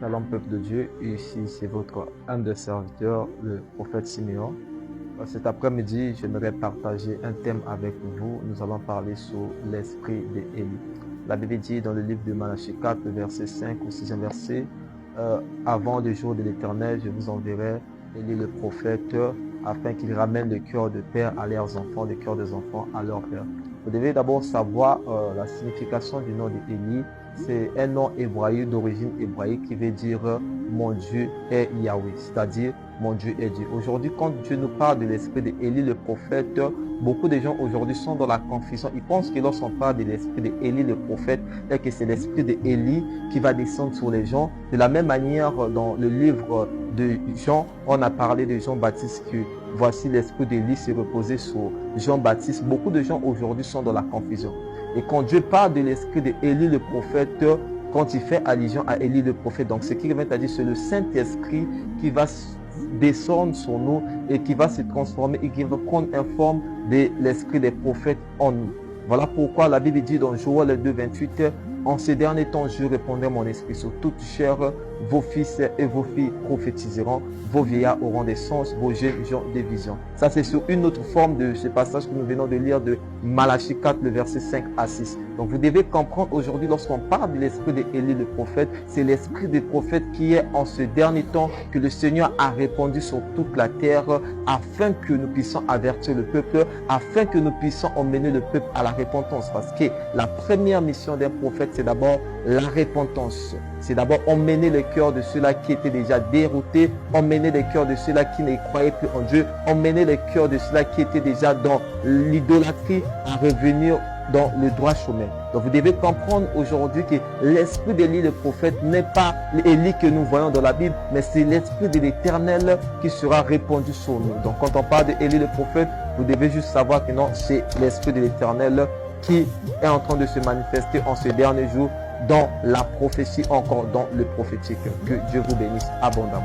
Shalom peuple de Dieu, ici c'est votre humble serviteur, le prophète Siméon. Cet après-midi, j'aimerais partager un thème avec vous. Nous allons parler sur l'esprit d'Élie. La Bible dit dans le livre de Malachie 4, verset 5 au 6e verset, avant le jour de l'Éternel, je vous enverrai Élie le prophète, afin qu'il ramène le cœur de père à leurs enfants, le cœur des enfants à leur père. Vous devez d'abord savoir la signification du nom d'Élie. C'est un nom hébraïque d'origine hébraïque qui veut dire mon Dieu est Yahweh, c'est-à-dire mon Dieu est Dieu. Aujourd'hui, quand Dieu nous parle de l'esprit d'Élie le prophète, beaucoup de gens aujourd'hui sont dans la confusion. Ils pensent que lorsqu'on parle de l'esprit d'Élie le prophète, que c'est l'esprit d'Élie qui va descendre sur les gens. De la même manière, dans le livre de Jean, on a parlé de Jean-Baptiste que voici l'esprit d'Élie s'est reposé sur Jean-Baptiste. Beaucoup de gens aujourd'hui sont dans la confusion. Et quand Dieu parle de l'esprit d'Élie le prophète, quand il fait allusion à Élie le prophète, donc ce qui revient à dire, c'est le Saint-Esprit qui va descendre sur nous et qui va se transformer et qui va prendre une forme de l'esprit des prophètes en nous. Voilà pourquoi la Bible dit dans Joël 2, 28, en ces derniers temps, je répondrai mon esprit sur toute chair, vos fils et vos filles prophétiseront, vos vieillards auront des sens, vos jeunes auront des visions. Ça, c'est sur une autre forme de ce passage que nous venons de lire de Malachie 4, le verset 5 à 6. Donc, vous devez comprendre aujourd'hui, lorsqu'on parle de l'esprit d'Élie le prophète, c'est l'esprit des prophètes qui est en ce dernier temps que le Seigneur a répandu sur toute la terre afin que nous puissions avertir le peuple, afin que nous puissions emmener le peuple à la repentance. Parce que la première mission d'un prophète, c'est d'abord la repentance. C'est d'abord emmener le cœur de ceux-là qui étaient déjà déroutés, emmener le cœur de ceux-là qui ne croyaient plus en Dieu, emmener le cœur de ceux-là qui étaient déjà dans l'idolâtrie à revenir dans le droit chemin. Donc vous devez comprendre aujourd'hui que l'esprit d'Élie le prophète n'est pas l'Élie que nous voyons dans la Bible, mais c'est l'esprit de l'Éternel qui sera répandu sur nous. Donc quand on parle d'Élie le prophète, vous devez juste savoir que non, c'est l'esprit de l'Éternel qui est en train de se manifester en ces derniers jours dans la prophétie, encore dans le prophétique. Que Dieu vous bénisse abondamment.